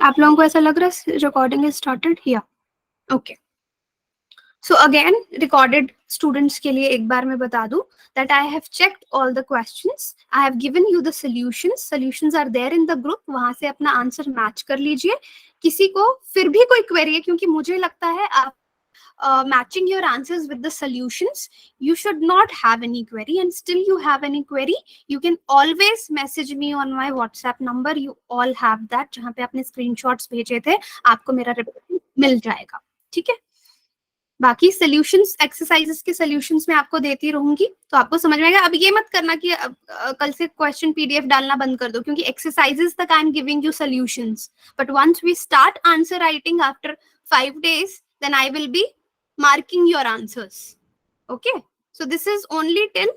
आप लोगों को ऐसा लग रहा है रिकॉर्डिंग इज स्टार्टेड? या okay. So again, recorded students के लिए एक बार मैं बता दूं that I have checked all the questions. I have given you the solutions. Solutions are there in the group. वहां से अपना आंसर मैच कर लीजिए. किसी को फिर भी कोई क्वेरी है, क्योंकि मुझे लगता है आप matching your answers with the solutions, you should not have any query, and still you have any query, you can always message me on my WhatsApp number. You all have that. जहाँ पे आपने screenshots भेजे थे, आपको मेरा reply मिल जाएगा. ठीक है. बाकी सॉल्यूशंस, एक्सरसाइजेस के सॉल्यूशंस मैं आपको देती रहूंगी, तो आपको समझ में आएगा. अब ये मत करना कि कल से क्वेश्चन पीडीएफ डालना बंद कर दो, क्योंकि एक्सरसाइजेस तक I am giving you solutions, but once we start answer writing after 5 days, then I will be marking your answers. Okay, so this is only till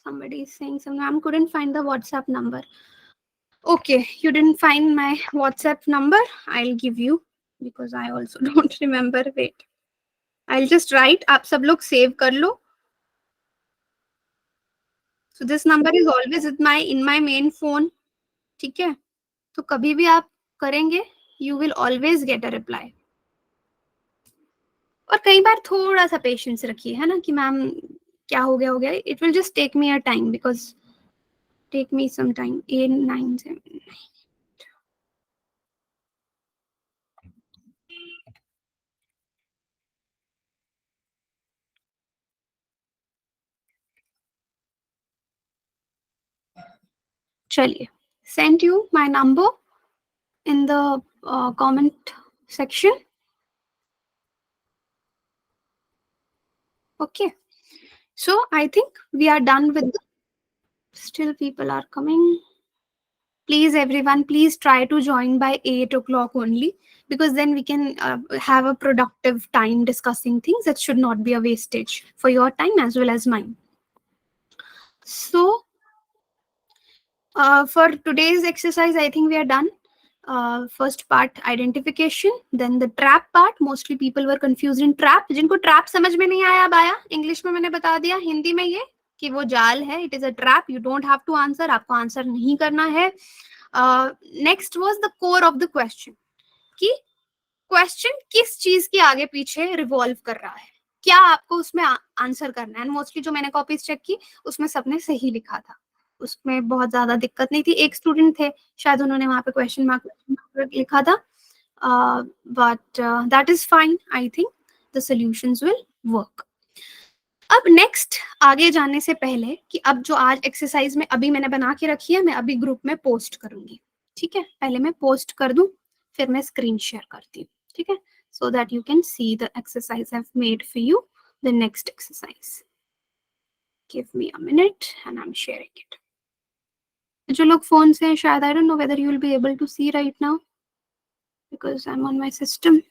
somebody is saying something. I couldn't find the WhatsApp number. Okay, you didn't find my WhatsApp number. I'll give you, because I also don't remember. Wait, I'll just write. आप सब लोग save कर लो. So this number is always in my main phone. ठीक है, तो कभी भी आप करेंगे, you will always get a reply. और कई बार थोड़ा सा पेशेंस रखिए, है ना, कि मैम क्या हो गया. It will just take me a time, because take me some time. 8 9 7 9. चलिए, send you my number in the comment section. Okay, so I think we are done with the, still people are coming. Please everyone, please try to join by 8 o'clock only, because then we can have a productive time discussing things. That should not be a wastage for your time as well as mine. So for today's exercise, I think we are done. First part identification, then the trap part. Mostly people were confused in trap. जिनको trap समझ में नहीं आया, अब आया. English में मैंने बता दिया, हिंदी में ये कि वो जाल है. It is a trap. You don't have to answer. आपको answer नहीं करना है. Next was the core of the question, कि क्वेश्चन किस चीज के आगे पीछे रिवॉल्व कर रहा है, क्या आपको उसमें आंसर करना है. मोस्टली जो मैंने कॉपीज चेक की, उसमें सबने सही लिखा था, उसमें बहुत ज्यादा दिक्कत नहीं थी. एक स्टूडेंट थे, शायद उन्होंने वहां पे क्वेश्चन मार्क लिखा था, but that is fine. I think the solutions will work. अब नेक्स्ट आगे जाने से पहले, कि अब जो आज एक्सरसाइज में अभी मैंने बना के रखी है, मैं अभी ग्रुप में पोस्ट करूंगी. ठीक है, पहले मैं पोस्ट कर दूं, फिर मैं स्क्रीन शेयर करती हूँ. ठीक है, so that you can see the exercise I've made for you, the next exercise. Give me a minute and I'm sharing it. जो लोग फोन से हैं, शायद I don't know whether you will be able to see right now, because I'm on my system.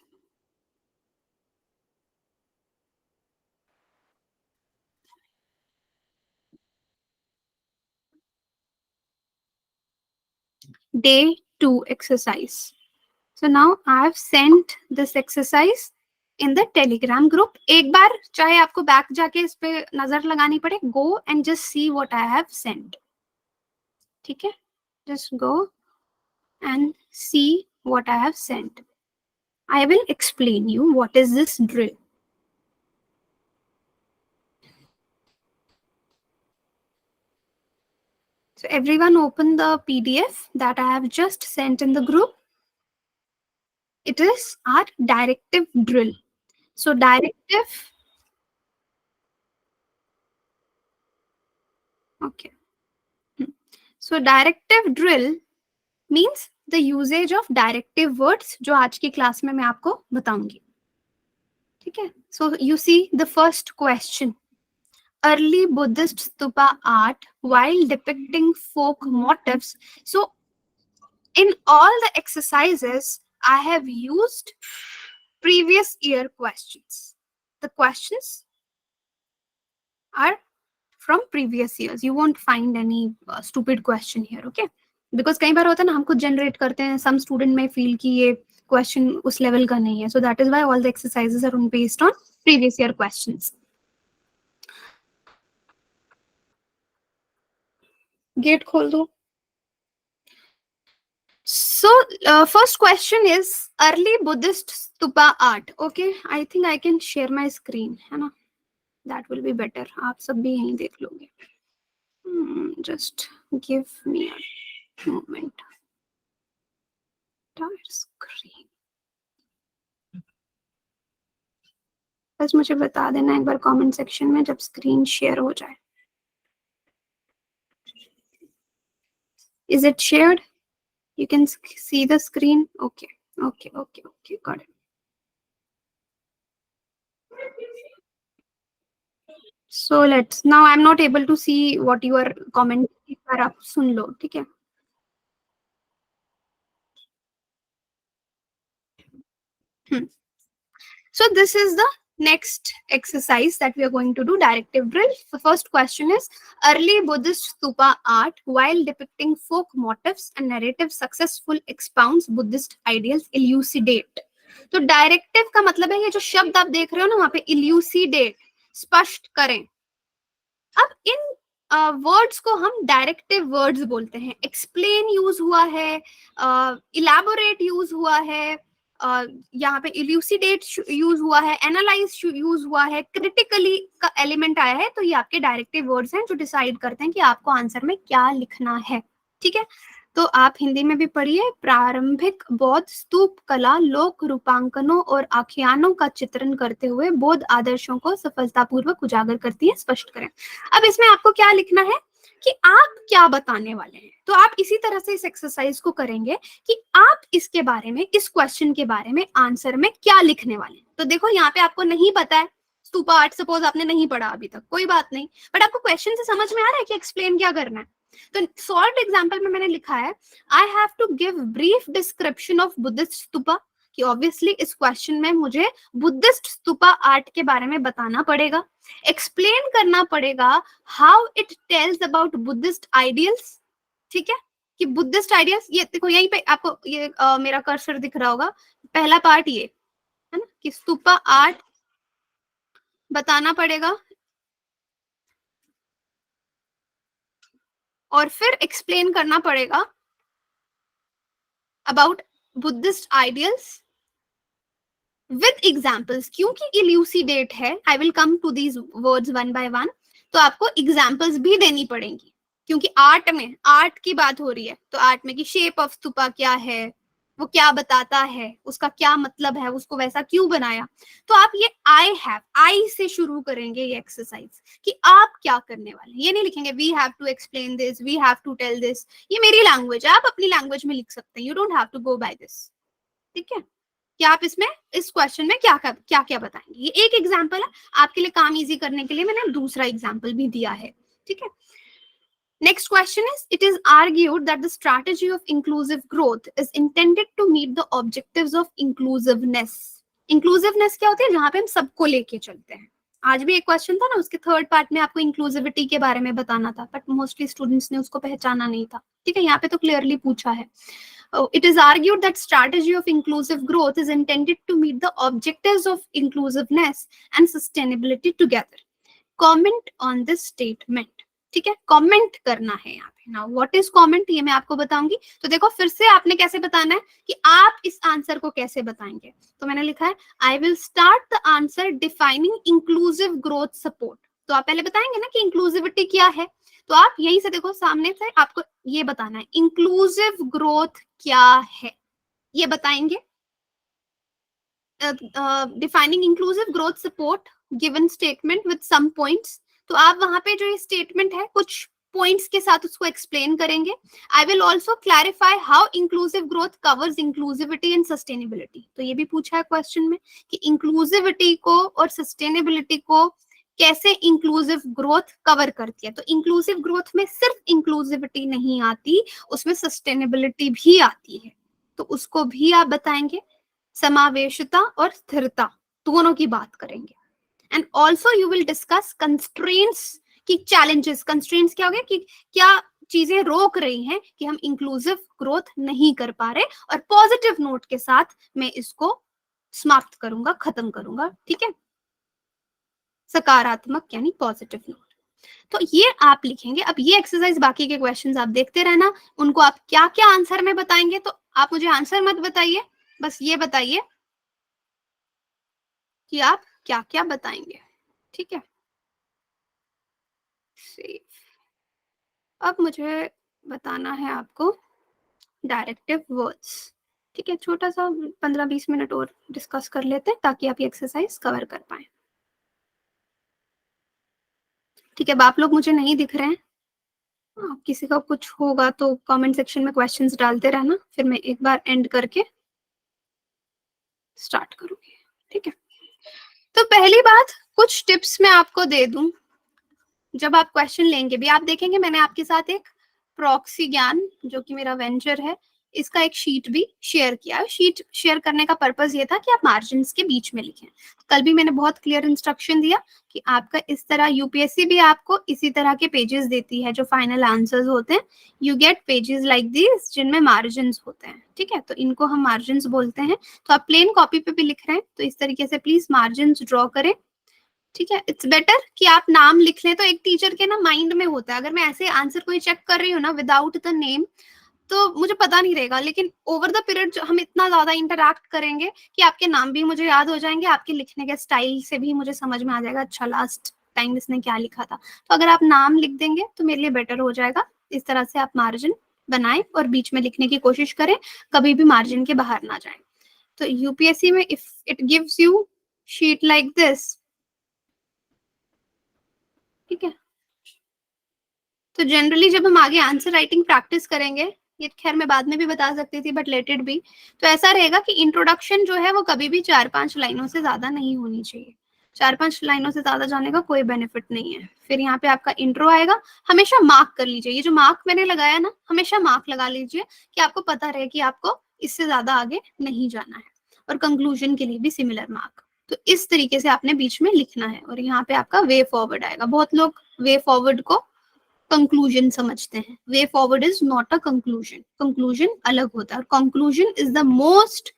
Day 2 exercise. So now I have sent this exercise in the Telegram group. एक बार चाहे आपको back जाके इस पे नजर लगानी पड़े, go and just see what I have sent. ठीक है, just go and see what I have sent. I will explain you what is this drill. So everyone open the PDF that I have just sent in the group. It is our directive drill. So directive, okay. So directive drill means the usage of directive words, जो आज की class में मैं आपको बताऊंगी. ठीक है, so you see the first question. Early Buddhist stupa art while depicting folk motifs. So in all the exercises, I have used previous year questions. The questions are from previous years. You won't find any stupid question here, okay? Because कई बार होता है ना, हम खुद generate करते हैं. Some student may feel कि ये question उस level का नहीं है. So that is why all the exercises are based on previous year questions. Gate खोल दो. So, first question is early Buddhist stupa art. Okay, I think I can share my screen, है ना? That will be better. आप सब भी यहीं देख लोगे. Just give me a moment. Entire screen. बस मुझे बता देना एक बार कमेंट सेक्शन में जब स्क्रीन शेयर हो जाए. Is it shared? You can see the screen. Okay. Got it. So let's. Now I'm not able to see what you are commenting. एक बार आप सुन लो, ठीक है? So this is the next exercise that we are going to do, directive drill. The first question is early Buddhist stupa art while depicting folk motifs and narrative successful expounds Buddhist ideals elucidate. तो directive का मतलब है ये जो शब्द आप देख रहे हो ना वहां पे इल्यूसिडेट, स्पष्ट करें. अब इन वर्ड्स को हम डायरेक्टिव वर्ड्स बोलते हैं. एक्सप्लेन यूज हुआ है, इलैबोरेट यूज हुआ है, यहाँ पे इल्यूसिडेट यूज हुआ है, एनालाइज यूज हुआ है, क्रिटिकली का एलिमेंट आया है. तो ये आपके डायरेक्टिव वर्ड्स हैं जो डिसाइड करते हैं कि आपको आंसर में क्या लिखना है. ठीक है, तो आप हिंदी में भी पढ़िए. प्रारंभिक बौद्ध स्तूप कला लोक रूपांकनों और आख्यानों का चित्रण करते हुए बौद्ध आदर्शों को सफलतापूर्वक उजागर करती है, स्पष्ट करें. अब इसमें आपको क्या लिखना है कि आप क्या बताने वाले हैं. तो आप इसी तरह से इस एक्सरसाइज को करेंगे कि आप इसके बारे में, इस क्वेश्चन के बारे में आंसर में क्या लिखने वाले हैं. तो देखो यहाँ पे आपको नहीं पता है स्तूपा आर्ट, सपोज आपने नहीं पढ़ा अभी तक, कोई बात नहीं, बट आपको क्वेश्चन से समझ में आ रहा है कि एक्सप्लेन क्या करना है. तो सॉल्व एग्जाम्पल में मैंने लिखा है I have to give brief description of Buddhist stupa, कि ऑब्वियसली इस क्वेश्चन में मुझे बुद्धिस्ट स्तूपा आर्ट के बारे में बताना पड़ेगा. एक्सप्लेन करना पड़ेगा how it tells about Buddhist ideals. ठीक है, कि बुद्धिस्ट आइडियल्स, ये देखो यहीं पे आपको ये मेरा कर्सर दिख रहा होगा. पहला पार्ट ये है ना कि स्तूपा आर्ट बताना पड़ेगा और फिर एक्सप्लेन करना पड़ेगा about Buddhist ideals with examples. क्योंकि इल्यूसिडेट है, I will come to these words one by one, तो आपको एग्जाम्पल्स भी देनी पड़ेंगी. क्योंकि आर्ट में, आर्ट की बात हो रही है, तो आर्ट में की शेप ऑफ स्तूपा क्या है, वो क्या बताता है, उसका क्या मतलब है, उसको वैसा क्यों बनाया. तो आप ये आई हैव, आई से शुरू करेंगे ये एक्सरसाइज कि आप क्या करने वाले. ये नहीं लिखेंगे we have to explain this, we have to tell this. ये मेरी लैंग्वेज है, आप अपनी लैंग्वेज में लिख सकते हैं. You don't have to go by this. ठीक है, कि आप इसमें, इस क्वेश्चन में क्या क्या बताएंगे. ये एक एग्जाम्पल है, आपके लिए काम इजी करने के लिए मैंने दूसरा एग्जाम्पल भी दिया है. ठीक है, next question is it is argued that the strategy of inclusive growth is intended to meet the objectives of inclusiveness. inclusiveness क्या होती है, जहां पे हम सबको लेके चलते हैं. आज भी एक क्वेश्चन था ना, उसके थर्ड पार्ट में आपको इंक्लूसिविटी के बारे में बताना था, बट मोस्टली स्टूडेंट्स ने उसको पहचाना नहीं था. ठीक है, यहाँ पे तो क्लियरली पूछा है. It is argued that strategy of inclusive growth is intended to meet the objectives of inclusiveness and sustainability together. Comment on this statement. ठीक है, कमेंट करना है यहाँ पे. नाउ व्हाट इज कमेंट, ये मैं आपको बताऊंगी. तो देखो फिर से आपने कैसे बताना है कि आप इस आंसर को कैसे बताएंगे. तो मैंने लिखा है I will start the answer defining inclusive growth support. तो आप पहले बताएंगे ना कि इंक्लूसिविटी क्या है. तो आप यहीं से देखो, सामने से आपको ये बताना है इंक्लूसिव ग्रोथ क्या है, ये बताएंगे. Defining inclusive growth support, given statement with some points. तो आप वहां पे जो ये स्टेटमेंट है कुछ पॉइंट्स के साथ उसको एक्सप्लेन करेंगे. I will also clarify how inclusive growth covers inclusivity and sustainability. तो ये भी पूछा है क्वेश्चन में कि इंक्लूसिविटी को और सस्टेनेबिलिटी को कैसे इंक्लूसिव ग्रोथ कवर करती है. तो इंक्लूसिव ग्रोथ में सिर्फ इंक्लूसिविटी नहीं आती, उसमें सस्टेनेबिलिटी भी आती है, तो उसको भी आप बताएंगे. समावेशिता और स्थिरता दोनों की बात करेंगे. And also you will discuss constraints की चैलेंजेस. कंस्ट्रेंट्स क्या हो गया कि क्या चीजें रोक रही हैं कि हम इंक्लूसिव ग्रोथ नहीं कर पा रहे. और पॉजिटिव नोट के साथ मैं इसको समाप्त करूंगा, खत्म करूंगा. ठीक है, सकारात्मक यानी पॉजिटिव नोट. तो ये आप लिखेंगे। अब ये एक्सरसाइज बाकी के क्वेश्चंस आप देखते रहना, उनको आप क्या क्या आंसर में बताएंगे, तो आप मुझे आंसर मत बताइए, बस ये बताइए कि आप क्या क्या बताएंगे, ठीक है। अब मुझे बताना है आपको डायरेक्टिव वर्ड्स, ठीक है। छोटा सा 15-20 मिनट और डिस्कस कर लेते हैं ताकि आप ये एक्सरसाइज कवर कर पाए, ठीक है। अब आप लोग मुझे नहीं दिख रहे हैं, किसी का कुछ होगा तो कमेंट सेक्शन में क्वेश्चंस डालते रहना, फिर मैं एक बार एंड करके स्टार्ट करूंगी, ठीक है। तो पहली बात, कुछ टिप्स मैं आपको दे दूं। जब आप क्वेश्चन लेंगे भी, आप देखेंगे मैंने आपके साथ एक प्रॉक्सी ज्ञान जो कि मेरा वेंचर है, इसका एक शीट भी शेयर किया है। शीट शेयर करने का पर्पस ये था कि आप मार्जिन के बीच में लिखें। कल भी मैंने बहुत क्लियर इंस्ट्रक्शन दिया कि आपका इस तरह यूपीएससी भी आपको इसी तरह के पेजेस देती है जो फाइनल आंसर्स होते हैं। You get pages like this जिनमें मार्जिन होते हैं, ठीक है। तो इनको हम मार्जिन बोलते हैं। तो आप प्लेन कॉपी पे भी लिख रहे हैं तो इस तरीके से प्लीज मार्जिन ड्रॉ करें, ठीक है। इट्स बेटर कि आप नाम लिख लें, तो एक टीचर के ना माइंड में होता है, अगर मैं ऐसे आंसर कोई चेक कर रही हूँ ना विदाउट द नेम तो मुझे पता नहीं रहेगा, लेकिन ओवर द पीरियड हम इतना ज्यादा इंटरैक्ट करेंगे कि आपके नाम भी मुझे याद हो जाएंगे, आपके लिखने के स्टाइल से भी मुझे समझ में आ जाएगा अच्छा लास्ट टाइम इसने क्या लिखा था। तो अगर आप नाम लिख देंगे तो मेरे लिए बेटर हो जाएगा। इस तरह से आप मार्जिन बनाएं और बीच में लिखने की कोशिश करें, कभी भी मार्जिन के बाहर ना जाए। तो यूपीएससी में if it gives you sheet like this, ठीक है, तो जनरली जब हम आगे आंसर राइटिंग प्रैक्टिस करेंगे, ये खैर मैं बाद में भी बता सकती थी बट लेट इट बी, तो ऐसा रहेगा कि इंट्रोडक्शन जो है वो कभी भी 4-5 लाइनों से ज्यादा नहीं होनी चाहिए। 4-5 लाइनों से ज्यादा जाने का कोई बेनिफिट नहीं है। फिर यहाँ पे आपका इंट्रो आएगा, हमेशा मार्क कर लीजिए, ये जो मार्क मैंने लगाया ना हमेशा मार्क लगा लीजिए कि आपको पता रहे कि आपको इससे ज्यादा आगे नहीं जाना है। और कंक्लूजन के लिए भी सिमिलर मार्क। तो इस तरीके से आपने बीच में लिखना है। और यहाँ पे आपका वे फॉरवर्ड आएगा। बहुत लोग वे फॉरवर्ड को कंक्लूजन समझते हैं, way forward is not a conclusion, conclusion अलग होता है। Conclusion is the most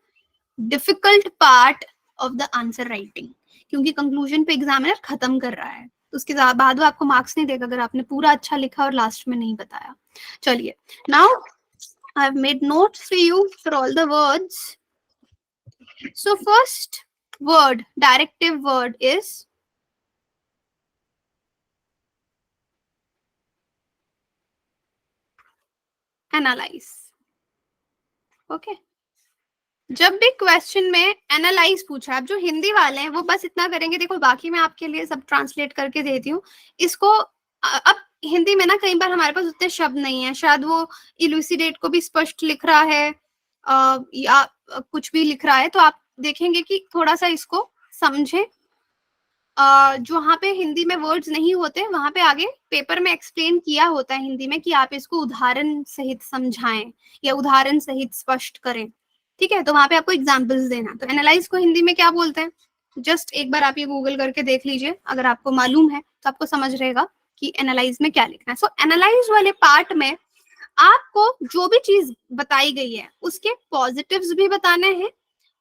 difficult part of the answer writing, क्योंकि कंक्लूजन पे एग्जामिनर खत्म कर रहा है, उसके बाद वो आपको मार्क्स नहीं देगा अगर आपने पूरा अच्छा लिखा और लास्ट में नहीं बताया। चलिए, now I have made notes for you for all the words. So first word, directive word is analyse, okay. जब भी क्वेश्चन में एनालाइज पूछा, आप जो हिंदी वाले हैं वो बस इतना करेंगे, देखो बाकी मैं आपके लिए सब ट्रांसलेट करके देती हूँ इसको। अब हिंदी में ना कई बार हमारे पास उतने शब्द नहीं है, शायद वो इलुसिडेट को भी स्पष्ट लिख रहा है या कुछ भी लिख रहा है, तो आप देखेंगे कि थोड़ा सा इसको समझे। जो वहां पे हिंदी में वर्ड्स नहीं होते वहां पे आगे पेपर में एक्सप्लेन किया होता है हिंदी में कि आप इसको उदाहरण सहित समझाएं या उदाहरण सहित स्पष्ट करें, ठीक है। तो वहां पे आपको एग्जांपल्स देना। तो एनालाइज को हिंदी में क्या बोलते हैं, जस्ट एक बार आप ये गूगल करके देख लीजिए, अगर आपको मालूम है तो आपको समझ रहेगा कि एनालाइज में क्या लिखना है। सो एनालाइज वाले पार्ट में आपको जो भी चीज बताई गई है उसके पॉजिटिव्स भी बताने हैं,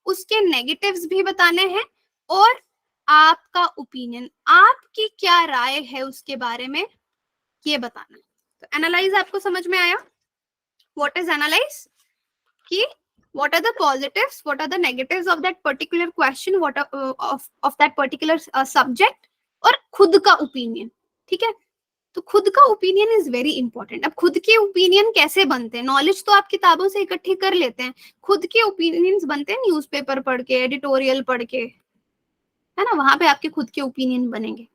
उसके नेगेटिव्स भी बताने हैं, और आपका ओपिनियन, आपकी क्या राय है उसके बारे में ये बताना है। तो एनालाइज आपको समझ में आया, व्हाट इज एनालाइज, कि what are the positives, what are the negatives of that particular question, what are, of that particular subject, और खुद का ओपिनियन, ठीक है। तो खुद का ओपिनियन इज वेरी इंपॉर्टेंट। अब खुद के ओपिनियन कैसे बनते हैं, नॉलेज तो आप किताबों से इकट्ठी कर लेते हैं, खुद के ओपिनियंस बनते हैं न्यूज़पेपर पढ़ के, एडिटोरियल पढ़ के, है ना, वहां पे आपके खुद के ओपिनियन बनेंगे।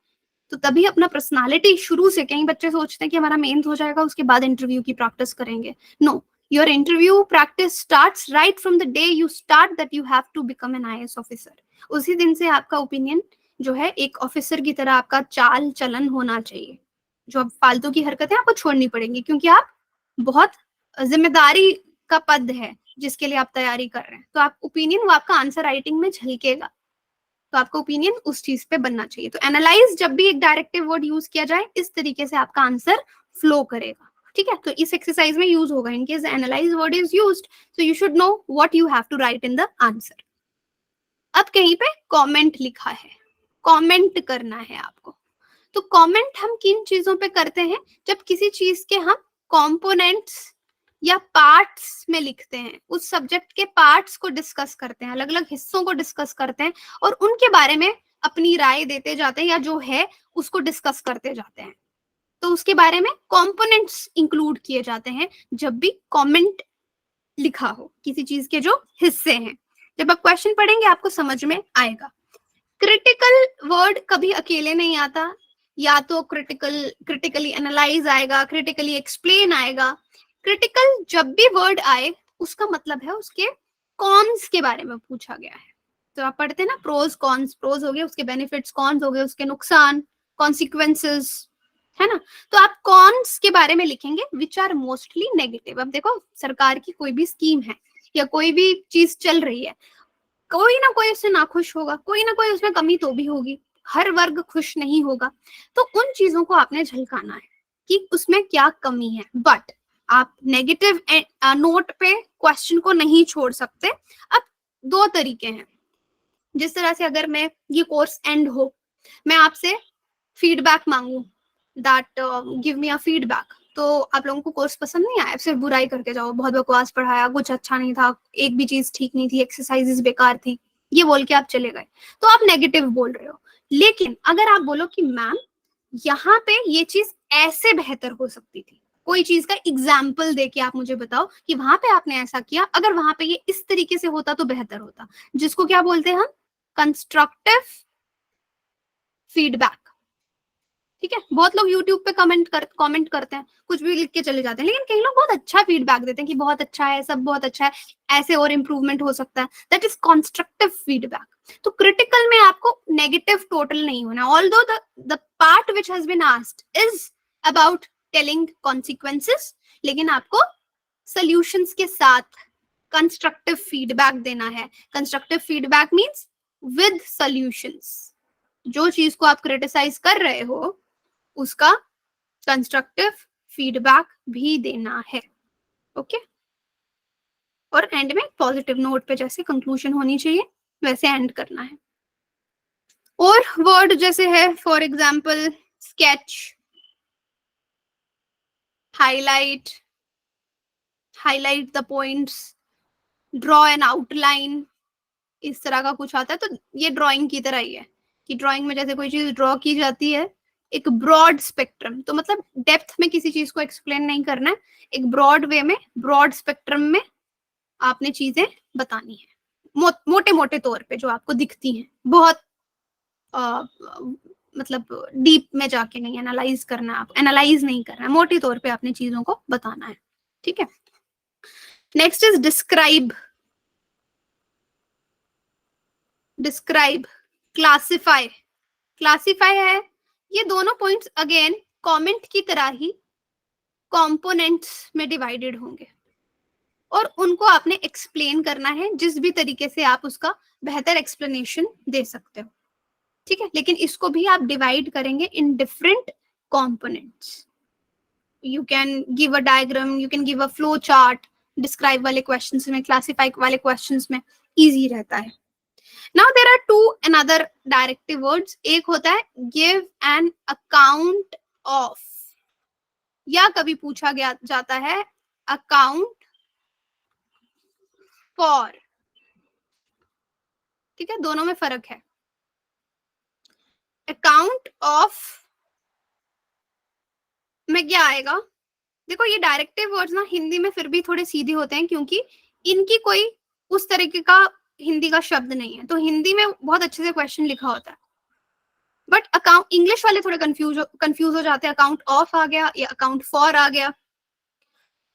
तो तभी अपना पर्सनालिटी शुरू से, कई बच्चे सोचते हैं कि हमारा मेंस हो जाएगा उसके बाद इंटरव्यू की प्रैक्टिस करेंगे, no, your interview practice starts right from the day you start that you have to become an IAS officer. उसी दिन से आपका ओपिनियन जो है एक ऑफिसर की तरह आपका चाल चलन होना चाहिए। जो अब फालतू की हरकतें आपको छोड़नी पड़ेंगी, क्योंकि आप बहुत जिम्मेदारी का पद है जिसके लिए आप तैयारी कर रहे हैं। तो आप ओपिनियन वो आपका आंसर राइटिंग में झलकेगा, तो आपका ओपिनियन उस चीज पे बनना चाहिए। तो एनालाइज जब भी एक डायरेक्टिव वर्ड यूज किया जाए इस तरीके से आपका आंसर फ्लो करेगा, ठीक है। तो इस एक्सरसाइज में यूज होगा, in case analyse word is used so you should know what you have to write in the answer. अब कहीं पे कमेंट लिखा है, कमेंट करना है आपको, तो कमेंट हम किन चीजों पे करते हैं? जब किसी चीज के हम कंपोनेंट्स या पार्ट्स में लिखते हैं, उस सब्जेक्ट के पार्ट्स को डिस्कस करते हैं, अलग अलग हिस्सों को डिस्कस करते हैं और उनके बारे में अपनी राय देते जाते हैं या जो है उसको डिस्कस करते जाते हैं। तो उसके बारे में कंपोनेंट्स इंक्लूड किए जाते हैं जब भी कमेंट लिखा हो किसी चीज के जो हिस्से हैं। जब आप क्वेश्चन पढ़ेंगे आपको समझ में आएगा। क्रिटिकल वर्ड कभी अकेले नहीं आता, या तो क्रिटिकली एनालाइज आएगा, क्रिटिकली एक्सप्लेन आएगा। क्रिटिकल जब भी वर्ड आए उसका मतलब है उसके कॉन्स के बारे में पूछा गया है। तो आप पढ़ते हैं ना प्रोज कॉन्स, प्रोज हो गए उसके बेनिफिट्स, कॉन्स हो गए उसके नुकसान, कॉन्सिक्वेंसेस, है ना। तो आप कॉन्स के बारे में लिखेंगे विच आर मोस्टली नेगेटिव। अब देखो सरकार की कोई भी स्कीम है या कोई भी चीज चल रही है, कोई ना कोई उससे नाखुश होगा, कोई ना कोई उसमें कमी तो भी होगी, हर वर्ग खुश नहीं होगा। तो उन चीजों को आपने झलकाना है कि उसमें क्या कमी है। बट आप नेगेटिव नोट पे क्वेश्चन को नहीं छोड़ सकते। अब दो तरीके हैं। जिस तरह से अगर मैं ये कोर्स एंड हो, मैं आपसे फीडबैक मांगू, that give me a feedback, तो आप लोगों को कोर्स पसंद नहीं आया, सिर्फ बुराई करके जाओ, बहुत बकवास पढ़ाया, कुछ अच्छा नहीं था, एक भी चीज ठीक नहीं थी, एक्सरसाइजेस बेकार थी, ये बोल के आप चले गए, तो आप नेगेटिव बोल रहे हो। लेकिन अगर आप बोलो कि मैम यहाँ पे ये चीज ऐसे बेहतर हो सकती थी, कोई चीज का एग्जाम्पल देके आप मुझे बताओ कि वहां पे आपने ऐसा किया, अगर वहां पे ये इस तरीके से होता तो बेहतर होता, जिसको क्या बोलते हैं हम? Constructive feedback. ठीक है, बहुत लोग यूट्यूब पे कमेंट करते हैं, कुछ भी लिख के चले जाते हैं, लेकिन कई लोग बहुत अच्छा फीडबैक देते हैं कि बहुत अच्छा है, सब बहुत अच्छा है, ऐसे और इम्प्रूवमेंट हो सकता है। That is constructive feedback. तो क्रिटिकल में आपको नेगेटिव टोटल नहीं होना, although the part which has been asked is about telling consequences, लेकिन आपको सॉल्यूशंस के साथ कंस्ट्रक्टिव फीडबैक देना है। Constructive feedback means with solutions. जो चीज को आप क्रिटिसाइज कर रहे हो उसका कंस्ट्रक्टिव फीडबैक भी देना है। ओके, और एंड में पॉजिटिव नोट पे जैसे कंक्लूजन होनी चाहिए वैसे एंड करना है। और वर्ड जैसे है for example sketch, highlight, highlight the points, draw an outline, इस तरह का कुछ आता है। तो ये ड्राइंग की तरह ही है कि ड्राइंग में जैसे कोई चीज ड्रॉ की जाती है एक ब्रॉड स्पेक्ट्रम, तो मतलब डेप्थ में किसी चीज को एक्सप्लेन नहीं करना है, एक ब्रॉड वे में, ब्रॉड स्पेक्ट्रम में आपने चीजें बतानी है, मोटे मोटे तौर पे जो आपको दिखती हैं, बहुत मतलब डीप में जाके नहीं एनालाइज करना, आप एनालाइज नहीं करना है, मोटे तौर पे आपने चीजों को बताना है। ठीक है, next is describe. Describe, classify, classify है। ये दोनों पॉइंट्स अगेन कमेंट की तरह ही कंपोनेंट्स में डिवाइडेड होंगे और उनको आपने एक्सप्लेन करना है जिस भी तरीके से आप उसका बेहतर एक्सप्लेनेशन दे सकते हो। ठीक है, लेकिन इसको भी आप डिवाइड करेंगे in different components. You can give a diagram, you can give a flow chart. Describe वाले क्वेश्चंस में, क्लासिफाई वाले क्वेश्चंस में इजी रहता है। Now there are two another directive words. एक होता है give an account of, या कभी पूछा गया जाता है account for। ठीक है, दोनों में फर्क है। account of में क्या आएगा? देखो ये डायरेक्टिव वर्ड्स ना हिंदी में फिर भी थोड़े सीधे होते हैं क्योंकि इनकी कोई उस तरीके का हिंदी का शब्द नहीं है, तो हिंदी में बहुत अच्छे से क्वेश्चन लिखा होता है। बट अकाउंट, इंग्लिश वाले थोड़े कंफ्यूज हो जाते हैं, अकाउंट ऑफ आ गया या अकाउंट फॉर आ गया।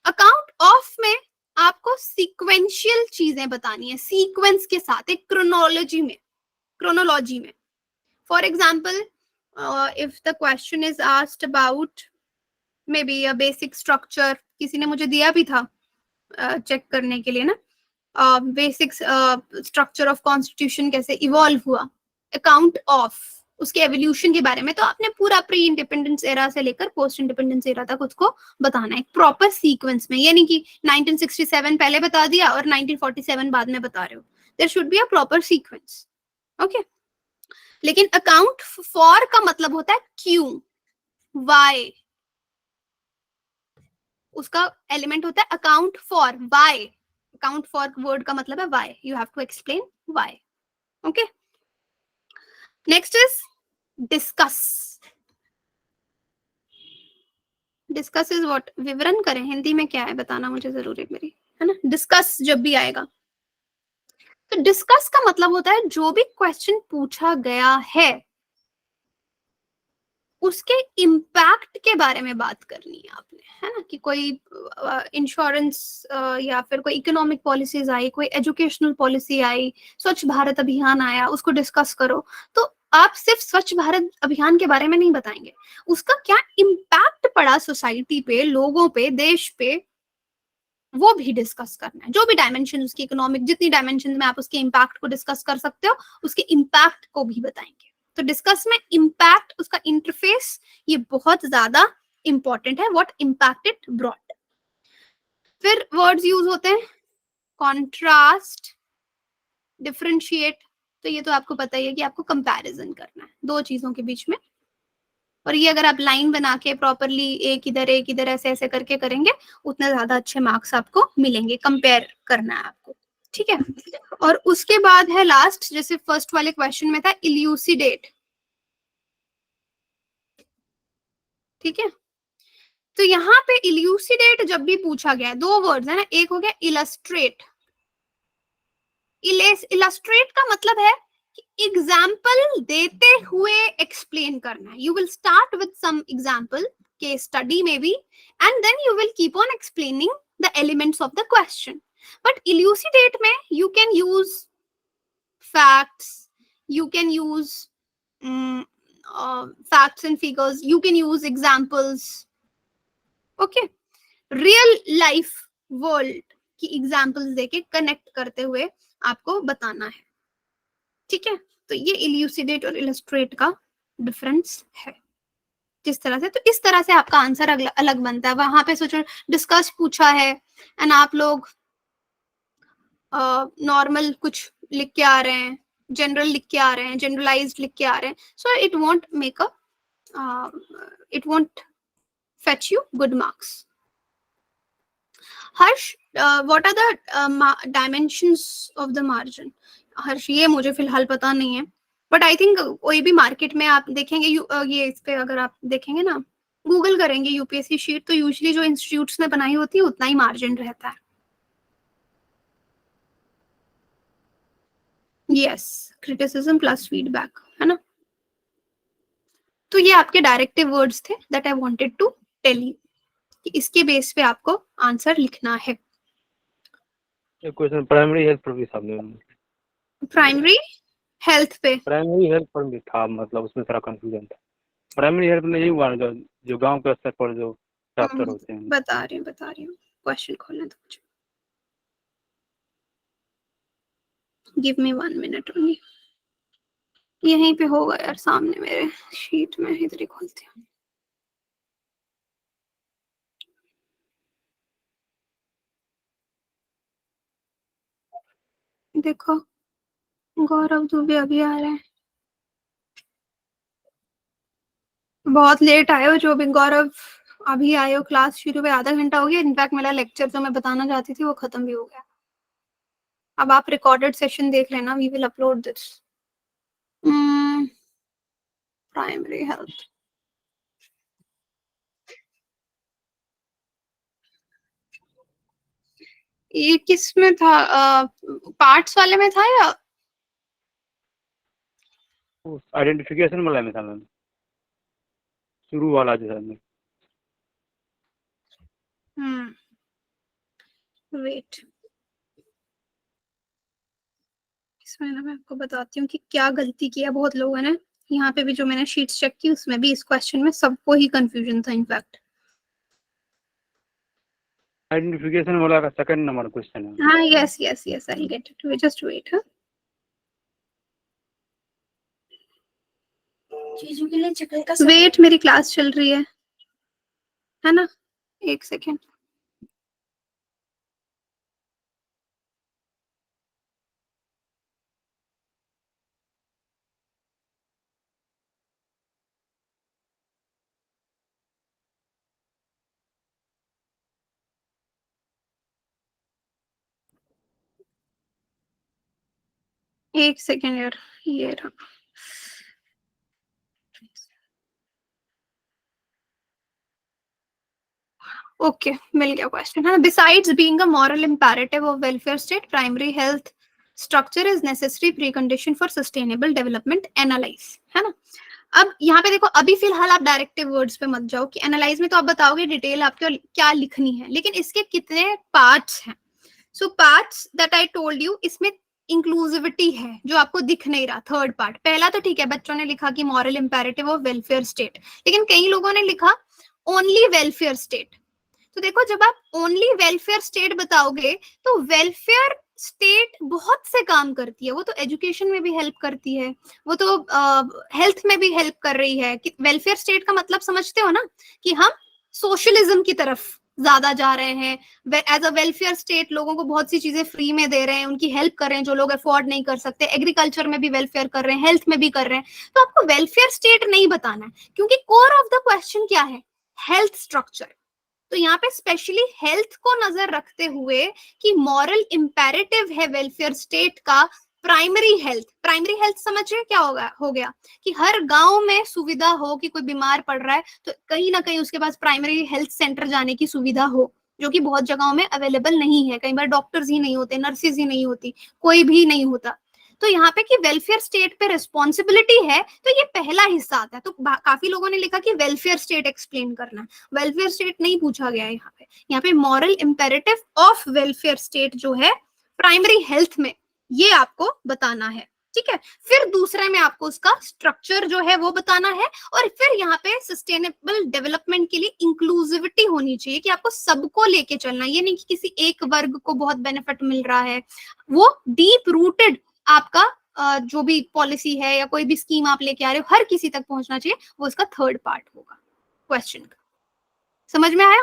अकाउंट ऑफ में आपको सीक्वेंशियल चीजें बतानी है, सीक्वेंस के साथ, एक क्रोनोलॉजी में। For example if the question is asked about may be a basic structure, किसी ने मुझे दिया भी था चेक करने के लिए ना, बेसिक स्ट्रक्चर ऑफ कॉन्स्टिट्यूशन कैसे इवॉल्व हुआ, अकाउंट ऑफ उसके एवोल्यूशन के बारे में, तो आपने पूरा प्री इंडिपेंडेंस एरा से लेकर पोस्ट इंडिपेंडेंस एरा तक उसको बताना है एक प्रॉपर सीक्वेंस में। ये नहीं कि 1967 पहले बता दिया और 1947 बाद में बता रहे हो। There should be a proper sequence. Okay, लेकिन अकाउंट फॉर का मतलब होता है क्यों, वाई, उसका एलिमेंट होता है account for, why, account for word का मतलब है why, you have to explain why. Okay, next is discuss. Discuss is what, विवरण करें, हिंदी में क्या है बताना मुझे जरूरी मेरी, है ना। डिस्कस जब भी आएगा तो डिस्कस का मतलब होता है जो भी क्वेश्चन पूछा गया है उसके इम्पैक्ट के बारे में बात करनी है आपने, है ना। कि कोई इंश्योरेंस या फिर कोई इकोनॉमिक पॉलिसीज आई, कोई एजुकेशनल पॉलिसी आई, स्वच्छ भारत अभियान आया, उसको डिस्कस करो। तो आप सिर्फ स्वच्छ भारत अभियान के बारे में नहीं बताएंगे, उसका क्या इम्पैक्ट पड़ा सोसाइटी पे, लोगों पे, देश पे, वो भी डिस्कस करना है। जो भी डायमेंशन उसकी, इकोनॉमिक जितनी डायमेंशन में आप उसके इम्पैक्ट को डिस्कस कर सकते हो, उसके इम्पैक्ट को भी बताएंगे। तो डिस्कस में इम्पैक्ट, उसका इंटरफेस, ये बहुत ज्यादा इंपॉर्टेंट है, व्हाट इम्पैक्ट इट ब्रॉट। फिर वर्ड्स यूज होते हैं कॉन्ट्रास्ट, डिफरेंशिएट। तो ये तो आपको पता ही है कि आपको कंपैरिजन करना है दो चीजों के बीच में, और ये अगर आप लाइन बना के प्रॉपरली एक इधर ऐसे ऐसे करके करेंगे, उतने ज्यादा अच्छे मार्क्स आपको मिलेंगे। कंपेयर करना है आपको, ठीक है। और उसके बाद है लास्ट, जैसे फर्स्ट वाले क्वेश्चन में था इल्यूसिडेट, ठीक है। तो यहाँ पे इल्यूसिडेट जब भी पूछा गया है, दो वर्ड्स है ना, एक हो गया इलस्ट्रेट। इलस्ट्रेट का मतलब है कि एग्जाम्पल देते हुए एक्सप्लेन करना है। You will start with some example, case study में बी, and then you will keep on explaining the elements of the question. But elucidate में you can use facts, you can use facts and figures, you can use examples, okay, real life world की examples देके connect करते हुए आपको बताना है, ठीक है। तो ये इल्यूसिडेट और इलस्ट्रेट का डिफरेंस है जिस तरह से। तो इस तरह से आपका आंसर अलग बनता है। वहां पे सोचो डिस्कस पूछा है एंड आप लोग नॉर्मल कुछ लिख के आ रहे हैं, जनरल लिख के आ रहे हैं, जनरलाइज्ड लिख के आ रहे हैं, so it won't make a, it won't fetch you good marks. Harsh, what are the dimensions of the margin? हर्ष, ये मुझे फिलहाल पता नहीं है, बट आई थिंक कोई भी मार्केट में आप देखेंगे, ये इस पे अगर आप देखेंगे ना, गूगल करेंगे यूपीएससी शीट, तो यूजुअली जो इंस्टीट्यूट्स ने बनाई होती है उतना ही मार्जिन रहता है। यस, क्रिटिसिज्म प्लस फीडबैक, है ना। तो ये आपके डायरेक्टिव वर्ड्स थे that I wanted to tell you कि इसके बेस पे आपको आंसर लिखना है। एक क्वेश्चन प्राइमरी हेल्थ पर भी सामने, प्राइमरी हेल्थ पे, प्राइमरी हेल्थ पर भी था, मतलब उसमें थोड़ा कंफ्यूजन था। प्राइमरी हेल्थ में यही हुआ ना, जो गांव के स्तर पर जो डॉक्टर होते हैं। बता रही हूँ क्वेश्चन खोलने दो मुझे, गिव मी 1 मिनट ओनली। यहीं पे होगा यार सामने मेरे शीट में, इधर ही खोलती हूँ। देखो, गौरव दुबे अभी आ रहे हैं, बहुत लेट आए हो जो भी। गौरव अभी आए हो, क्लास शुरू हुए आधा घंटा हो गया, इनफैक्ट मेरा लेक्चर जो मैं बताना चाहती थी वो खत्म भी हो गया। अब आप रिकॉर्डेड सेशन देख लेना, we will upload this. Primary health, ये किस में था, पार्ट्स वाले में था या आइडेंटिफिकेशन वाला में था मैम, शुरू वाला जो है। वेट, इसमें ना मैं आपको बताती हूँ कि क्या गलती किया बहुत लोगों ने। यहाँ पे भी जो मैंने शीट्स चेक की उसमें भी इस क्वेश्चन में सबको ही कंफ्यूजन था इनफैक्ट। आइडेंटिफिकेशन वाला का सेकंड नंबर क्वेश्चन है। हाँ, yes yes yes, I get it, just wait. हाँ, चीजों के लिए चक्कर का वेट, मेरी क्लास चल रही है ना, एक सेकेंड। एक सेकेंड यार, ये रहा। ओके, मिल गया क्वेश्चन, है ना। Besides being a moral imperative of welfare state, primary health structure is necessary pre condition for sustainable development, analyse, है ना। अब यहाँ पे देखो, अभी फिलहाल आप डायरेक्टिव वर्ड्स पे मत जाओ कि एनालाइज में तो आप बताओगे डिटेल आपके क्या लिखनी है, लेकिन इसके कितने पार्ट्स हैं। So parts that I told you, इसमें इंक्लूसिविटी है जो आपको दिख नहीं रहा। थर्ड पार्ट, पहला तो ठीक है, बच्चों ने लिखा कि moral imperative of welfare state, लेकिन कई लोगों ने लिखा ओनली वेलफेयर स्टेट। तो देखो, जब आप ओनली वेलफेयर स्टेट बताओगे तो वेलफेयर स्टेट बहुत से काम करती है, वो तो एजुकेशन में भी हेल्प करती है, वो तो हेल्थ में भी हेल्प कर रही है। कि वेलफेयर स्टेट का मतलब समझते हो ना, कि हम सोशलिज्म की तरफ ज्यादा जा रहे हैं। एज अ वेलफेयर स्टेट लोगों को बहुत सी चीजें फ्री में दे रहे हैं, उनकी हेल्प कर रहे हैं जो लोग अफोर्ड नहीं कर सकते, एग्रीकल्चर में भी वेलफेयर कर रहे हैं, हेल्थ में भी कर रहे हैं। तो आपको वेलफेयर स्टेट नहीं बताना है, क्योंकि कोर ऑफ द क्वेश्चन क्या है, हेल्थ स्ट्रक्चर। तो यहाँ पे स्पेशली हेल्थ को नजर रखते हुए कि मॉरल इंपैरेटिव है वेलफेयर स्टेट का, प्राइमरी हेल्थ। प्राइमरी हेल्थ समझिए क्या होगा, हो गया कि हर गांव में सुविधा हो, कि कोई बीमार पड़ रहा है तो कहीं ना कहीं उसके पास प्राइमरी हेल्थ सेंटर जाने की सुविधा हो, जो कि बहुत जगहों में अवेलेबल नहीं है। कई बार डॉक्टर्स ही नहीं होते, नर्सेज ही नहीं होती, कोई भी नहीं होता। तो यहाँ पे कि वेलफेयर स्टेट पे रिस्पॉन्सिबिलिटी है, तो ये पहला हिस्सा आता है। तो काफी लोगों ने लिखा कि वेलफेयर स्टेट एक्सप्लेन करना है, वेलफेयर स्टेट नहीं पूछा गया है यहाँ पे। यहाँ पे moral imperative of welfare state जो है प्राइमरी हेल्थ में, ये आपको बताना है, ठीक है। फिर दूसरे में आपको उसका स्ट्रक्चर जो है वो बताना है, और फिर यहाँ पे सस्टेनेबल डेवलपमेंट के लिए इंक्लूसिविटी होनी चाहिए, कि आपको सबको लेके चलना, ये नहीं कि किसी एक वर्ग को बहुत बेनिफिट मिल रहा है। वो डीप रूटेड आपका जो भी पॉलिसी है या कोई भी स्कीम आप लेके आ रहे हो, हर किसी तक पहुंचना चाहिए, वो इसका थर्ड पार्ट होगा क्वेश्चन का। समझ में आया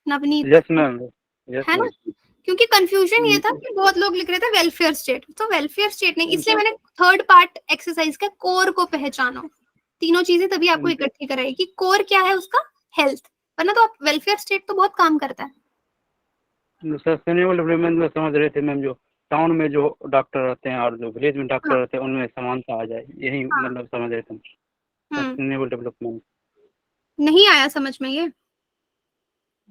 नवनीत? यस मैम, यस है ना, मैम। क्योंकि कंफ्यूजन ये था कि बहुत लोग लिख रहे थे वेलफेयर स्टेट, तो वेलफेयर स्टेट नहीं, इसलिए मैंने थर्ड पार्ट एक्सरसाइज का कोर को पहचानो। तीनों चीजें तभी आपको इकट्ठी कराई कि कोर क्या है उसका, हेल्थ, वरना तो आप वेलफेयर स्टेट तो बहुत काम करता है। सस्टेनेबल डेवलपमेंट में समझ रहे थे मैम, जो टाउन में जो डॉक्टर रहते हैं और जो विलेज में डॉक्टर हाँ रहते हैं उनमें समानता आ जाए, यही हाँ। मतलब समझ रहे थे सस्टेनेबल डेवलपमेंट। नहीं आया समझ में ये?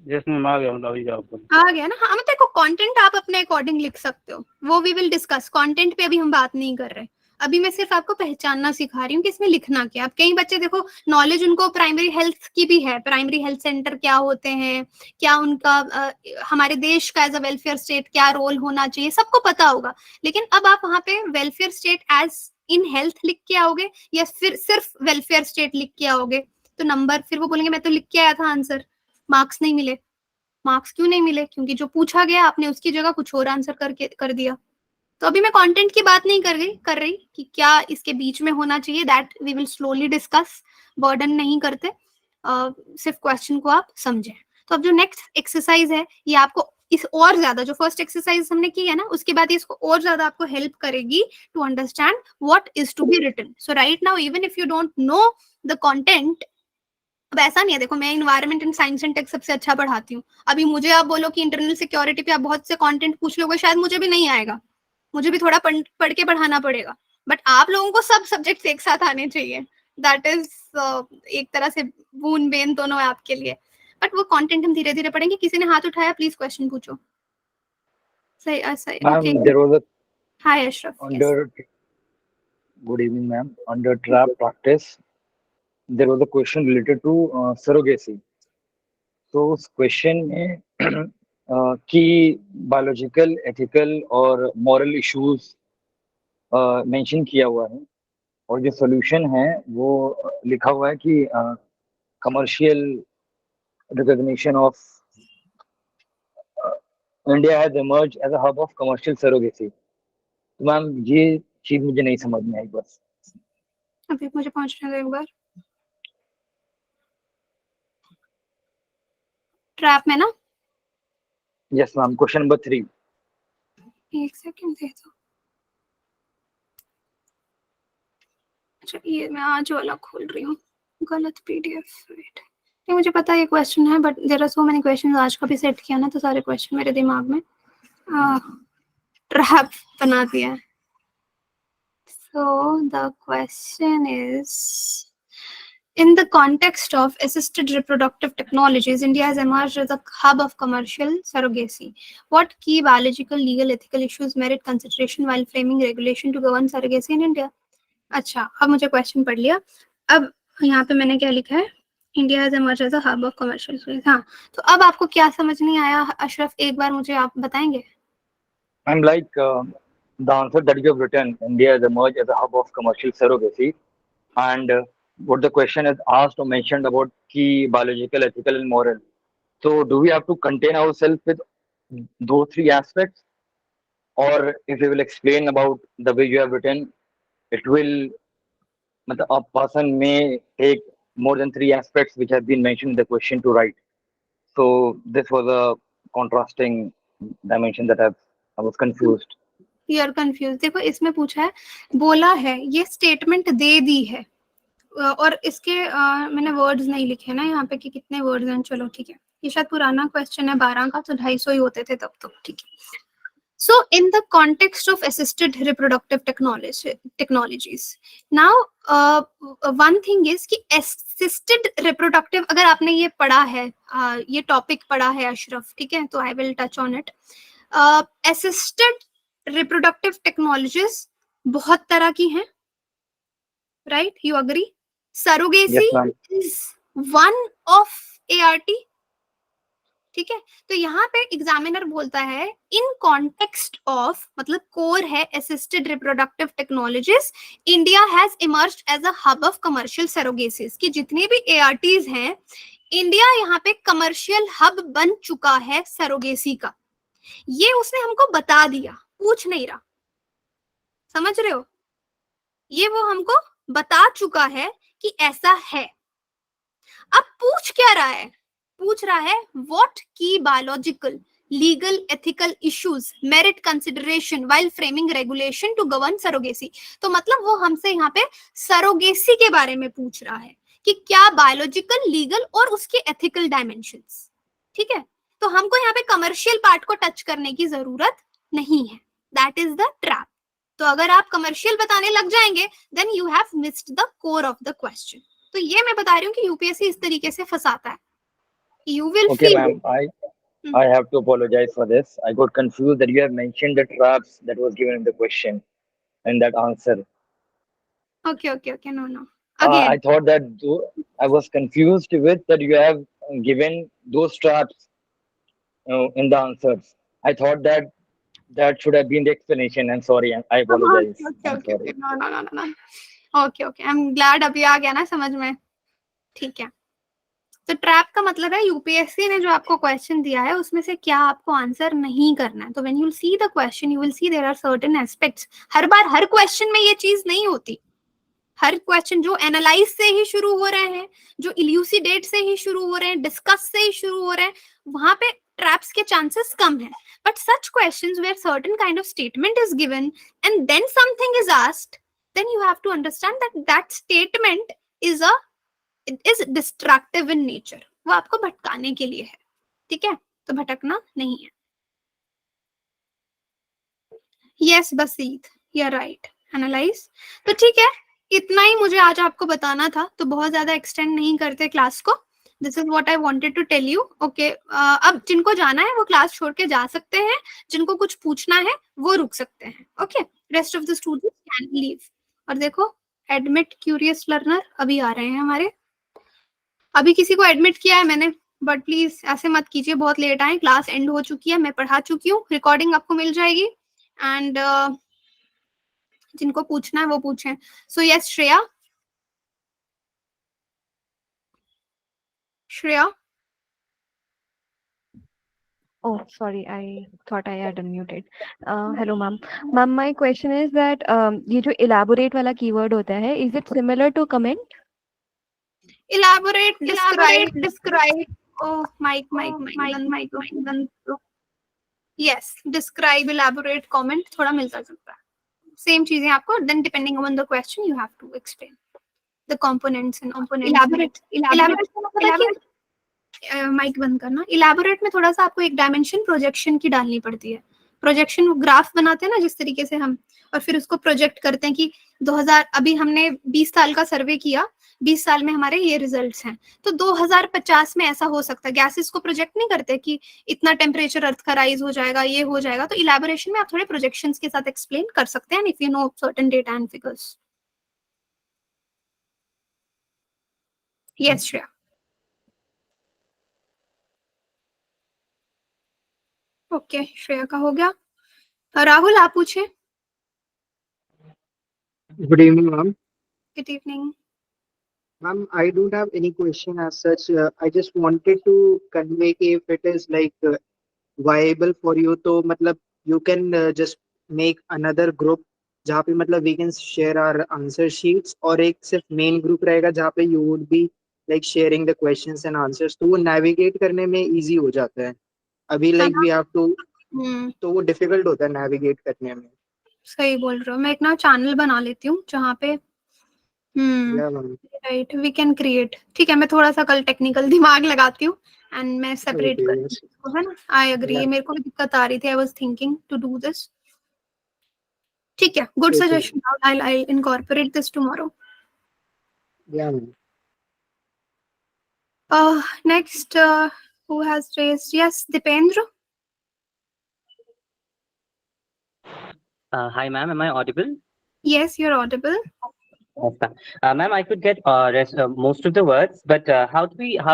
यस मैम, आ गया मतलब अभी जवाब। आ गया ना। हाँ, मतलब कंटेंट आप अपने अकॉर्डिंग लिख सकते हो, वो वी विल डिस्कस। कंटेंट पे अभी हम बात नहीं कर रहे, अभी मैं सिर्फ आपको पहचानना सिखा रही हूँ कि इसमें लिखना क्या। अब कई बच्चे देखो, नॉलेज उनको प्राइमरी हेल्थ की भी है, प्राइमरी हेल्थ सेंटर क्या होते हैं, क्या उनका हमारे देश का एज अ वेलफेयर स्टेट क्या रोल होना चाहिए, सबको पता होगा। लेकिन अब आप वहाँ पे welfare state as in health लिख के आओगे, या फिर सिर्फ वेलफेयर स्टेट लिख के आओगे, तो नंबर फिर वो बोलेंगे मैं तो लिख के आया था आंसर, मार्क्स नहीं मिले। मार्क्स क्यों नहीं मिले? क्योंकि जो पूछा गया आपने उसकी जगह कुछ और आंसर करके कर दिया। तो अभी मैं कंटेंट की बात नहीं कर रही कि क्या इसके बीच में होना चाहिए, that we will slowly discuss, burden नहीं करते। सिर्फ क्वेश्चन को आप समझें। तो अब जो नेक्स्ट एक्सरसाइज है ये आपको इस और ज्यादा, जो फर्स्ट एक्सरसाइज हमने की है ना, उसके बाद इसको और ज्यादा आपको हेल्प करेगी to understand what is to be written. So right now even if you don't know the content, अब ऐसा नहीं है, देखो मैं environment and science and tech सबसे अच्छा पढ़ाती हूँ। अभी मुझे आप बोलो कि इंटरनल सिक्योरिटी पे आप बहुत से कंटेंट पूछ लोगे, शायद मुझे भी नहीं आएगा, मुझे भी थोड़ा पढ़ के पढ़ाना पड़ेगा। बट आप लोगों को सब सब्जेक्ट्स एक साथ आने चाहिए, दैट इज एक तरह से बून बेन दोनों है आपके लिए। बट वो कंटेंट हम धीरे धीरे पढ़ेंगे। किसी ने हाथ उठाया, प्लीज क्वेश्चन पूछो। सही सही, okay. Ma'am, there was a hi Ashraf, yes. under good evening, ma'am. Under trap practice, there was a question related to surrogacy. तो उस क्वेश्चन में की बायोलॉजिकल, एथिकल और मॉरल इश्यूज मेंशन किया हुआ है, और जो सोल्यूशन है वो लिखा हुआ है कि commercial recognition of India has emerge as a hub of commercial surrogacy. तो मैम ये चीज मुझे नहीं समझ में आई बस। अभी मुझे पहुंचने दो एक बार। ट्रैप में ना, यस मैम, क्वेश्चन नंबर 3। एक सेकंड दे दो। अच्छा, ये मैं आज वाला खोल रही हूँ, गलत पीडीएफ, वेट। नहीं, मुझे पता है ये क्वेश्चन है, but there are so many question. आज का भी सेट किया ना, तो सारे क्वेश्चन मेरे दिमाग में। ट्रैप बना दिया। So the question is, in the context of assisted reproductive technologies, India has emerged as a hub of commercial surrogacy. What key biological, legal, ethical issues merit consideration while framing regulation to govern surrogacy in India? अच्छा, अब मुझे question पढ़ लिया। अब यहाँ पे मैंने क्या लिखा है, India has emerged as a hub of commercial surrogacy। हाँ, तो अब आपको क्या समझ नहीं आया अशरफ, एक बार मुझे आप बताएंगे? I'm like the answer that you have written, India has emerged as a hub of commercial surrogacy, and what the question is asked or mentioned about key biological, ethical, and moral. So, do we have to contain ourselves with those three aspects, or if we will explain about the way you have written, it will, a person may take more than three aspects which have been mentioned in the question to write. So, this was a contrasting dimension that I was confused. You are confuse. देखो इसमें पूछा है, बोला है, ये statement दे दी है, और इसके मैंने वर्ड्स नहीं लिखे ना यहाँ पे कि कितने वर्ड्स हैं। चलो ठीक है, ये शायद पुराना क्वेश्चन है 12 का, तो 250 ही होते थे तब तो, ठीक है। So in the context of assisted reproductive technologies, now one thing is कि assisted reproductive, अगर आपने ये पढ़ा है, ये टॉपिक पढ़ा है अशरफ, ठीक है, तो I will touch on it. Assisted reproductive technologies बहुत तरह की हैं, right? You agree? Surrogacy is one of ART. ठीक है, तो यहाँ पे एग्जामिनर बोलता है इन कॉन्टेक्स्ट ऑफ, मतलब कोर है assisted reproductive technologies, India has emerged as a hub of commercial surrogacies, कि जितने भी ARTs हैं, इंडिया यहाँ पे कमर्शियल हब बन चुका है सरोगेसी का। ये उसने हमको बता दिया, पूछ नहीं रहा, समझ रहे हो? ये वो हमको बता चुका है कि ऐसा है। अब पूछ क्या रहा है? पूछ रहा है व्हाट की biological, legal, ethical issues merit consideration while framing regulation to govern surrogacy. तो मतलब वो हमसे यहाँ पे सरोगेसी के बारे में पूछ रहा है कि क्या बायोलॉजिकल, लीगल और उसके एथिकल डायमेंशंस, ठीक है। तो हमको यहाँ पे कमर्शियल पार्ट को टच करने की जरूरत नहीं है, दैट इज द ट्रैप। तो अगर आप कमर्शियल बताने लग जाएंगे, then you have missed the core of the question. तो ये मैं बता रही हूँ कि यूपीएससी इस तरीके से फंसाता है। You will okay, feel. ma'am, I have to apologize for this. I got confused that you have mentioned the traps that was given in the question and that answer. Okay. No. Again. I thought that I was confused with that you have given those traps in the answers. I thought that should have been the explanation. I'm sorry. I apologize. Okay. No. Okay. I'm glad अभी आ गया ना समझ में, ठीक है। तो trap का मतलब है यूपीएससी ने जो आपको क्वेश्चन दिया है उसमें से क्या आपको आंसर नहीं करना है। तो when you will see the question, you will see there are certain aspects. हर बार हर क्वेश्चन में ये चीज नहीं होती। हर क्वेश्चन जो एनालाइज से ही शुरू हो रहे हैं, जो इल्यूसिडेट से ही शुरू हो रहे हैं, डिस्कस से ही शुरू हो रहे हैं, वहां पे ट्रैप्स के चांसेस कम है। But such questions where certain kind of statement is given and then something is asked, then you have to understand that statement is destructive in nature, वो आपको भटकाने के लिए है, ठीक है, तो भटकना नहीं है। Yes Basit, you are right, analyze. तो ठीक है, इतना ही मुझे आज आपको बताना था, तो बहुत ज्यादा एक्सटेंड नहीं करते क्लास को। This is what I wanted to tell you. Okay, अब जिनको जाना है वो क्लास छोड़ के जा सकते हैं, जिनको कुछ पूछना है वो रुक सकते हैं। Okay, rest of the students can leave. और देखो, एडमिट क्यूरियस लर्नर अभी आ रहे हैं हमारे। अभी किसी को एडमिट किया है मैंने, बट प्लीज ऐसे मत कीजिए, बहुत लेट आए, क्लास एंड हो चुकी है, मैं पढ़ा चुकी हूँ, रिकॉर्डिंग आपको मिल जाएगी। एंड जिनको पूछना है वो पूछें। So yes Shreya, Oh, sorry, I thought I had unmuted. Hello, ma'am. Ma'am, my question is that ये जो elaborate वाला keyword होता है, is it similar to comment? Elaborate, describe. Oh, mic. Yes, describe, elaborate, comment थोड़ा मिलता जुलता है, same चीजें आपको। Then depending on the question, you have to explain the components and elaborate mike बंद करना। इलेबोरेट में थोड़ा सा आपको एक डायमेंशन प्रोजेक्शन की डालनी पड़ती है, प्रोजेक्शन ग्राफ बनाते हैं ना जिस तरीके से हम, और फिर उसको प्रोजेक्ट करते हैं कि 2000, अभी हमने 20 साल का सर्वे किया, 20 साल में हमारे ये रिजल्ट्स हैं, तो 2050 में ऐसा हो सकता है। गैसेस को प्रोजेक्ट नहीं करते कि इतना टेम्परेचर अर्थ का राइज हो जाएगा, ये हो जाएगा, तो इलेबोरेशन में आप थोड़े प्रोजेक्शंस के साथ एक्सप्लेन कर सकते हैं if you know certain data and figures. Yes Shreya. Okay, Shreya का हो गया। राहुल आप पूछे। Good evening, ma'am. Good evening. Ma'am, I don't have any question as such. I just wanted to convey कि if it is like viable for you, तो मतलब you can just make another group जहाँ पे मतलब we can share our answer sheets, और एक सिर्फ main group रहेगा जहाँ पे you would be like sharing the questions and answers, तो वो navigate करने में easy हो जाता है। अभी like we have to, तो वो difficult होता है navigate करने में। सही बोल रहे हो। मैं एक ना चैनल बना लेती हूँ जहाँ पे Yeah, ma'am. Right we can create. ठीक है, मैं थोड़ा सा कल टेक्निकल दिमाग लगाती हूँ एंड मैं सेपरेट Okay, करती yes. हूँ, है ना। I agree, Yeah. मेरे को भी दिक्कत आ रही थी, I was thinking to do this. ठीक है, good Okay. Suggestion, I incorporate this tomorrow. Yeah, ma'am. Next who has raised, yes Dipendra. Hi, ma'am. Am I audible? Yes you are audible. Yes, ma'am. Ma'am, I could get most of the words, but how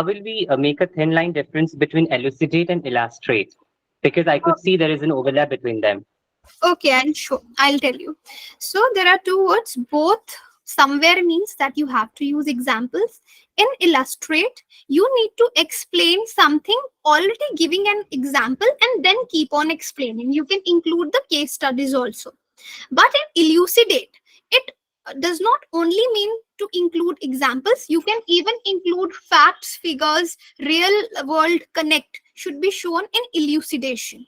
will we make a thin line difference between elucidate and illustrate? Because I could see there is an overlap between them. Okay, I'll tell you. So there are two words, both somewhere means that you have to use examples. In illustrate, you need to explain something already giving an example and then keep on explaining. You can include the case studies also. But in elucidate, it does not only mean to include examples, you can even include facts, figures, real world connect should be shown in elucidation.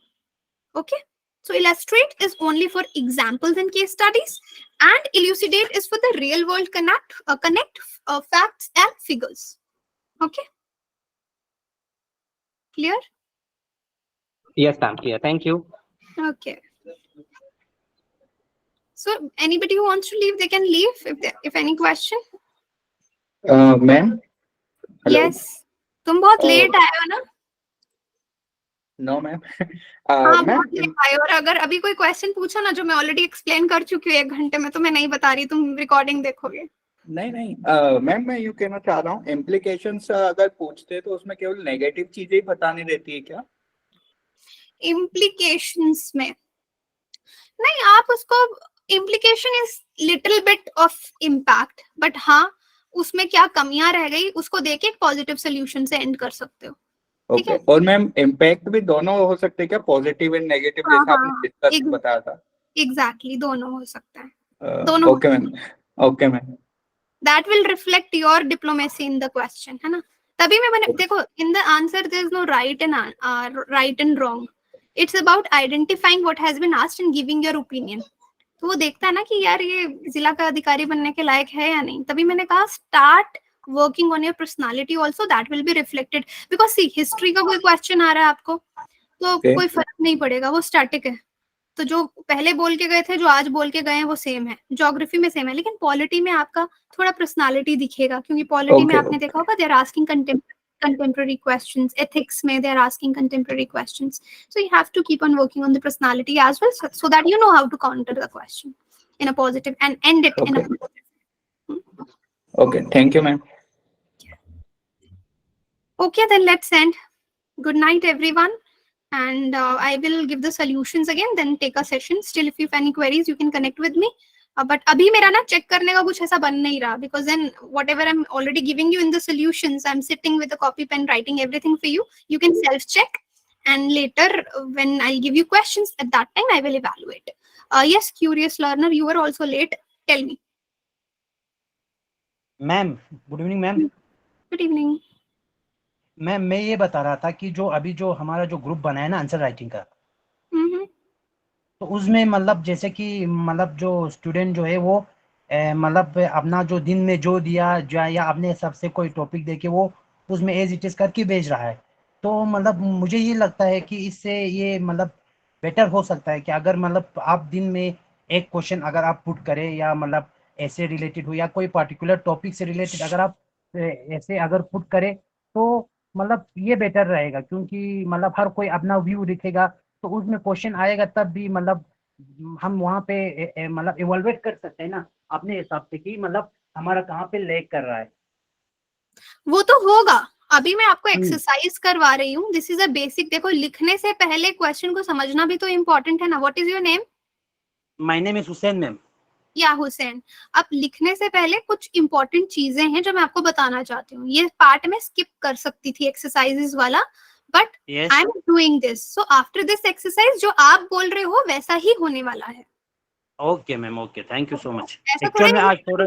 Okay. So illustrate is only for examples and case studies, and elucidate is for the real world connect facts and figures. Okay. Clear? Yes, ma'am. Clear. Thank you. Okay. So anybody who wants to leave, they can leave if any question. Ma'am? Hello? Yes. तुम बहुत late आए हो ना? No, ma'am. हाँ, Ma'am, बहुत late आए हो, और अगर अभी कोई क्वेश्चन पूछा ना जो मैं ऑलरेडी एक्सप्लेन कर चुकी हूँ 1 घंटे में, तो मैं नहीं बता रही, तुम रिकॉर्डिंग देखोगे। नहीं मैम, मैं यूँ कहना चाह रहा हूँ, इम्प्लीकेशंस अगर पूछते हैं तो उसमें केवल नेगेटिव चीजें ही बतानी रहती है क्या? इम्प्लीकेशंस में नहीं, आप उसको, implication is little bit of impact, but हाँ उसमें क्या कमियां रह गई उसको देके एक पॉजिटिव सोल्यूशन से एंड कर सकते हो। ओके, और मैम इम्पैक्ट भी दोनों हो सकते हैं क्या, पॉजिटिव एंड नेगेटिव, जैसा आपने डिस्कस बताया था? एग्जैक्टली, दोनों हो सकता है, दोनों। Okay ma'am, okay ma'am. That will reflect your diplomacy in the question, है ना। तभी मैंने देखो, in the answer there is no right and wrong, it's about identifying what has been asked and giving your opinion. तो वो देखता है ना कि यार ये जिला का अधिकारी बनने के लायक है या नहीं। तभी मैंने कहा start working on your personality also, that will be reflected. Because see, history का कोई क्वेश्चन आ रहा है आपको तो कोई फर्क नहीं पड़ेगा, वो स्टैटिक है। तो जो पहले बोल के गए थे, जो आज बोल के गए हैं, वो सेम है। ज्योग्राफी में सेम है, लेकिन पॉलिटी में आपका थोड़ा पर्सनालिटी दिखेगा, क्योंकि पॉलिटी में आपने देखा होगा they are asking contemporary questions, ethics mein they are asking contemporary questions, so you have to keep on working on the personality as well, so that you know how to counter the question in a positive and end it in a positive. Okay, thank you ma'am. Okay, then let's end. Good night everyone, and I will give the solutions again, then take a session. Still, if you have any queries, you can connect with me. But अभी मेरा ना check करने का कुछ ऐसा बन नहीं रहा, because then whatever I'm already giving you in the solutions, I'm sitting with a copy pen writing everything for you. You can self check, and later when I'll give you questions, at that time I will evaluate. Yes, curious learner, you were also late. Tell me. Ma'am good evening ma'am. Good evening. Ma'am मैं ये बता रहा था कि जो अभी जो हमारा जो ग्रुप बना है ना आंसर राइटिंग का, तो उसमें मतलब जैसे कि मतलब जो स्टूडेंट जो है वो मतलब अपना जो दिन में जो दिया या अपने हिसाब से कोई टॉपिक दे के वो उसमें एज इट इज करके भेज रहा है। तो मतलब मुझे ये लगता है कि इससे ये मतलब बेटर हो सकता है कि अगर मतलब आप दिन में एक क्वेश्चन अगर आप पुट करें या मतलब ऐसे रिलेटेड हो या कोई पर्टिकुलर टॉपिक से रिलेटेड अगर आप ऐसे अगर पुट करें तो मतलब ये बेटर रहेगा, क्योंकि मतलब हर कोई अपना व्यू दिखेगा तो उसमें क्वेश्चन आएगा तब भी मतलब हम वहाँ पे मतलब इवोल्वेट कर सकते हैं ना अपने हिसाब से कि मतलब हमारा कहाँ पे लैग कर रहा है। वो तो होगा, अभी मैं आपको एक्सरसाइज करवा रही हूँ। This is a basic. देखो, लिखने से पहले क्वेश्चन को समझना भी तो इम्पोर्टेंट है ना। What is your name? My name is Hussain ma'am. या हुसैन। अब लिखने से पहले कुछ इंपॉर्टेंट चीजें हैं जो मैं आपको बताना चाहती हूँ। ये पार्ट में स्किप कर सकती थी, एक्सरसाइजेस वाला, but I am doing this. So after this exercise जो आप बोल रहे हो वैसा ही होने वाला है। Okay ma'am, okay, thank you so much. ऐसा एक्चुअल में थोड़ा आज थोड़ा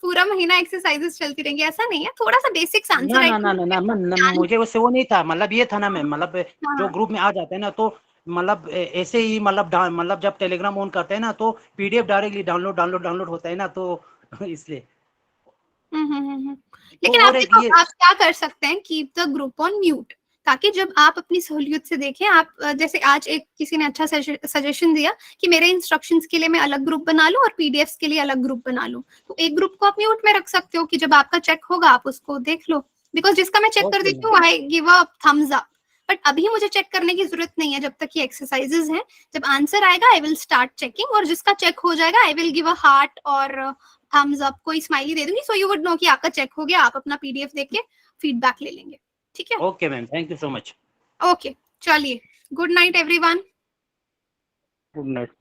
पूरा महीना एक्सरसाइजेस चलती रहेंगी, ऐसा नहीं है। थोड़ा सा बेसिक्स आंसर ना ना ना ना ना मैम, मुझे उससे वो नहीं था, मतलब ये था ना मैम, मतलब जो हाँ। ग्रुप में आ जाते हैं ना तो मतलब ऐसे ही मतलब जब टेलीग्राम ऑन करते हैं ना तो पीडीएफ डायरेक्टली डाउनलोड होता है ना, तो इसलिए। तो लेकिन आप और एक देखो, ये आप क्या कर सकते हैं, keep the group on mute, ताकि जब आप अपनी सहूलियत से देखें। आप जैसे आज एक किसी ने अच्छा सजेशन दिया कि मेरे इंस्ट्रक्शंस के लिए मैं अलग ग्रुप बना लूं और पीडीएफ्स के लिए अलग ग्रुप बना लूं, तो एक ग्रुप को आप म्यूट में रख सकते हो कि जब आपका चेक होगा आप उसको देख लो। बिकॉज जिसका मैं चेक कर देती हूँ, I give a thumbs up. But अभी मुझे चेक करने की जरूरत नहीं है जब तक ये एक्सरसाइजेज हैं। जब आंसर आएगा आई विल स्टार्ट चेकिंग, और जिसका चेक हो जाएगा I will give a heart और थम्स अप, कोई स्माइली दे दूंगी, सो यू वुड नो कि आपका चेक हो गया। आप अपना पीडीएफ देख के फीडबैक ले लेंगे, ठीक है? Okay ma'am, thank you so much. Okay, चलिए, good night everyone. Good night.